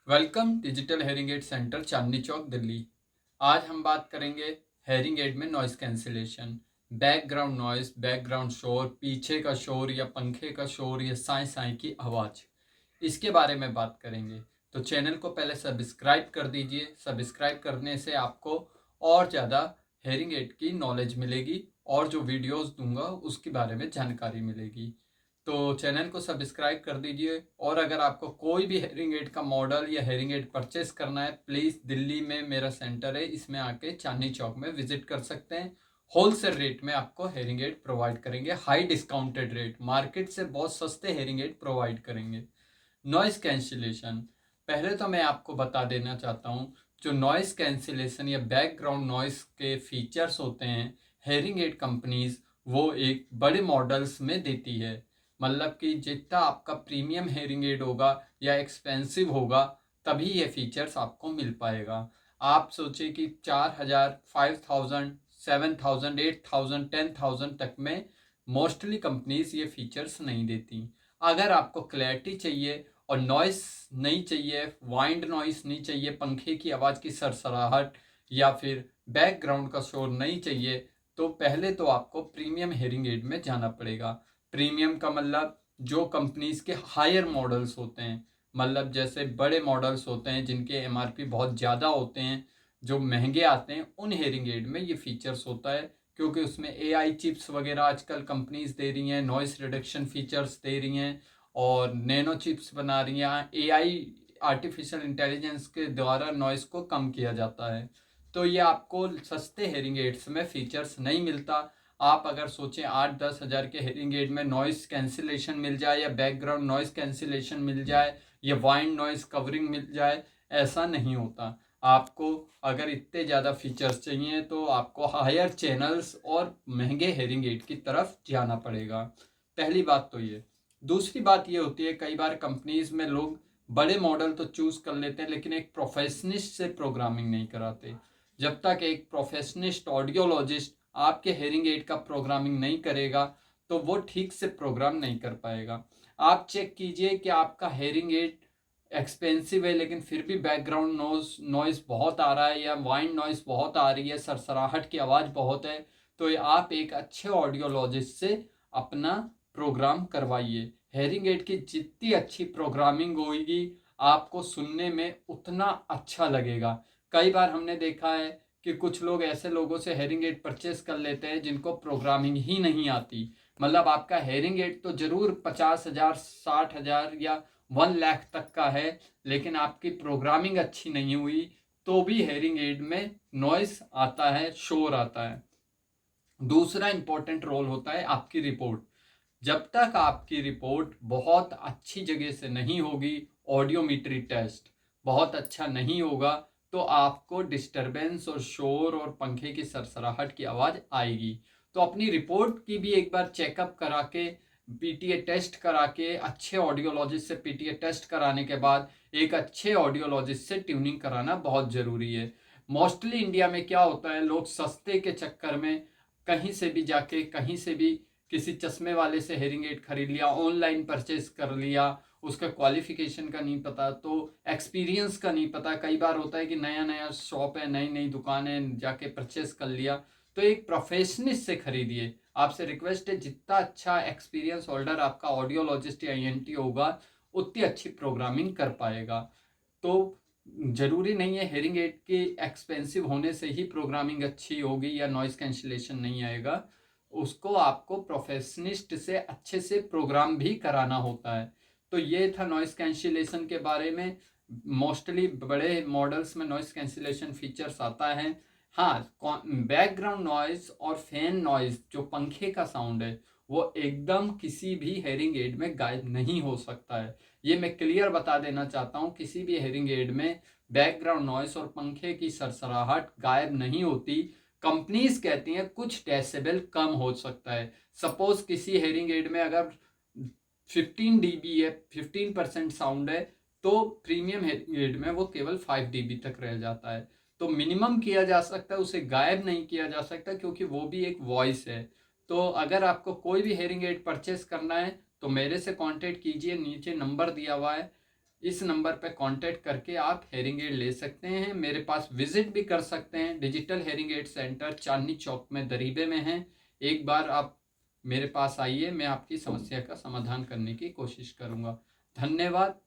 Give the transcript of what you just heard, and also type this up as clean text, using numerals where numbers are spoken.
Welcome digital hearing aid centre Chandni Chowk Delhi. आज हम बात करेंगे हेयरिंग एड में noise cancellation. Background noise, background शोर, पीछे का शोर या पंखे का शोर या साई साई की आवाज़, इसके बारे में बात करेंगे। तो चैनल को पहले सब्सक्राइब कर दीजिए। सब्सक्राइब करने से आपको और ज़्यादा हेयरिंग एड की नॉलेज मिलेगी और जो वीडियोस दूंगा उसके बारे में जानकारी मिलेगी। तो चैनल को सब्सक्राइब कर दीजिए। और अगर आपको कोई भी हेयरिंग एड का मॉडल या हेयरिंग एड परचेस करना है, प्लीज़ दिल्ली में मेरा सेंटर है, इसमें आके चांदनी चौक में विजिट कर सकते हैं। होलसेल रेट में आपको हेयरिंग एड प्रोवाइड करेंगे, हाई डिस्काउंटेड रेट, मार्केट से बहुत सस्ते हेयरिंग एड प्रोवाइड करेंगे। नॉइस कैंसिलेशन, पहले तो मैं आपको बता देना चाहता हूँ, जो नॉइस कैंसिलेशन या बैकग्राउंड नॉइस के फीचर्स होते हैं हेयरिंग एड कंपनीज वो एक बड़े मॉडल्स में देती है। मतलब कि जितना आपका प्रीमियम हेयरिंग एड होगा या एक्सपेंसिव होगा तभी ये फीचर्स आपको मिल पाएगा। आप सोचिए कि 4,000, 5,000, 7,000, 8,000, 10,000 तक में मोस्टली कंपनीज ये फीचर्स नहीं देती। अगर आपको क्लैरिटी चाहिए और नॉइस नहीं चाहिए, वाइंड नॉइस नहीं चाहिए, पंखे की आवाज़ की सरसराहट या फिर बैकग्राउंड का शोर नहीं चाहिए, तो पहले तो आपको प्रीमियम हेयरिंग एड में जाना पड़ेगा। प्रीमियम का मतलब जो कंपनीज के हायर मॉडल्स होते हैं, मतलब जैसे बड़े मॉडल्स होते हैं जिनके एमआरपी बहुत ज़्यादा होते हैं, जो महंगे आते हैं, उन हेयरिंग एड में ये फीचर्स होता है। क्योंकि उसमें एआई चिप्स वगैरह आजकल कंपनीज दे रही हैं, नॉइस रिडक्शन फीचर्स दे रही हैं और नैनो चिप्स बना रही हैं। एआई, आर्टिफिशियल इंटेलिजेंस के द्वारा नॉइस को कम किया जाता है। तो ये आपको सस्ते हेयरिंग एड्स में फीचर्स नहीं मिलता। आप अगर सोचें 8-10 हज़ार के हेयरिंग एड में नॉइस कैंसिलेशन मिल जाए या बैकग्राउंड नॉइस कैंसिलेशन मिल जाए या वाइंड नॉइस कवरिंग मिल जाए, ऐसा नहीं होता। आपको अगर इतने ज़्यादा फीचर्स चाहिए तो आपको हायर चैनल्स और महंगे हेयरिंग एड की तरफ जाना पड़ेगा। पहली बात तो ये। दूसरी बात ये होती है, कई बार कंपनीज में लोग बड़े मॉडल तो चूज कर लेते हैं लेकिन एक प्रोफेशनिस्ट से प्रोग्रामिंग नहीं कराते। जब तक एक प्रोफेशनिस्ट ऑडियोलॉजिस्ट आपके हेयरिंग एड का प्रोग्रामिंग नहीं करेगा तो वो ठीक से प्रोग्राम नहीं कर पाएगा। आप चेक कीजिए कि आपका हेयरिंग एड एक्सपेंसिव है लेकिन फिर भी बैकग्राउंड नॉइस बहुत आ रहा है या वाइंड नॉइस बहुत आ रही है, सरसराहट की आवाज़ बहुत है, तो आप एक अच्छे ऑडियोलॉजिस्ट से अपना प्रोग्राम करवाइए। हेयरिंग एड की जितनी अच्छी प्रोग्रामिंग होगी आपको सुनने में उतना अच्छा लगेगा। कई बार हमने देखा है कि कुछ लोग ऐसे लोगों से हेयरिंग एड परचेस कर लेते हैं जिनको प्रोग्रामिंग ही नहीं आती। मतलब आपका हेयरिंग एड तो जरूर 50,000, 60,000 या 1 लाख तक का है, लेकिन आपकी प्रोग्रामिंग अच्छी नहीं हुई तो भी हेयरिंग एड में नॉइस आता है, शोर आता है। दूसरा इंपॉर्टेंट रोल होता है आपकी रिपोर्ट। जब तक आपकी रिपोर्ट बहुत अच्छी जगह से नहीं होगी, ऑडियोमेट्री टेस्ट बहुत अच्छा नहीं होगा, तो आपको डिस्टरबेंस और शोर और पंखे की सरसराहट की आवाज़ आएगी। तो अपनी रिपोर्ट की भी एक बार चेकअप करा के, पीटीए टेस्ट करा के, अच्छे ऑडियोलॉजिस्ट से पीटीए टेस्ट कराने के बाद एक अच्छे ऑडियोलॉजिस्ट से ट्यूनिंग कराना बहुत ज़रूरी है। मोस्टली इंडिया में क्या होता है, लोग सस्ते के चक्कर में कहीं से भी जाके, कहीं से भी किसी चश्मे वाले से हेयरिंग एड खरीद लिया, ऑनलाइन परचेज कर लिया, उसका क्वालिफिकेशन का नहीं पता, तो एक्सपीरियंस का नहीं पता। कई बार होता है कि नया नया शॉप है, नई नई दुकान है, जाके परचेज कर लिया। तो एक प्रोफेशनिस्ट से खरीदिए। आपसे रिक्वेस्ट है, जितना अच्छा एक्सपीरियंस होल्डर आपका ऑडियोलॉजिस्ट या ईएनटी होगा उतनी अच्छी प्रोग्रामिंग कर पाएगा। तो जरूरी नहीं है हेयरिंग एड के एक्सपेंसिव होने से ही प्रोग्रामिंग अच्छी होगी या नॉइस कैंसिलेशन नहीं आएगा। उसको आपको प्रोफेशनिस्ट से अच्छे से प्रोग्राम भी कराना होता है। तो ये था नॉइस कैंसिलेशन के बारे में। मोस्टली बड़े मॉडल्स में नॉइस कैंसिलेशन फीचर्स आता है। हाँ, बैकग्राउंड नॉइस और फैन नॉइस, जो पंखे का साउंड है, वो एकदम किसी भी हेयरिंग एड में गायब नहीं हो सकता है। ये मैं क्लियर बता देना चाहता हूँ, किसी भी हेयरिंग एड में बैकग्राउंड नॉइस और पंखे की सरसराहट गायब नहीं होती। कंपनीज कहती हैं कुछ डेसिबल कम हो सकता है। सपोज किसी हेयरिंग एड में अगर 15 dB है, 15% साउंड है, तो प्रीमियम हेयरिंग एड में वो केवल 5 dB तक रह जाता है। तो मिनिमम किया जा सकता है, उसे गायब नहीं किया जा सकता, क्योंकि वो भी एक वॉइस है। तो अगर आपको कोई भी हेयरिंग एड परचेस करना है तो मेरे से कांटेक्ट कीजिए, नीचे नंबर दिया हुआ है, इस नंबर पे कांटेक्ट करके आप हेयरिंग एड ले सकते हैं। मेरे पास विजिट भी कर सकते हैं। Digital hearing aid centre Chandni चौक में दरीबे में है। एक बार आप मेरे पास आइए, मैं आपकी समस्या का समाधान करने की कोशिश करूंगा। धन्यवाद।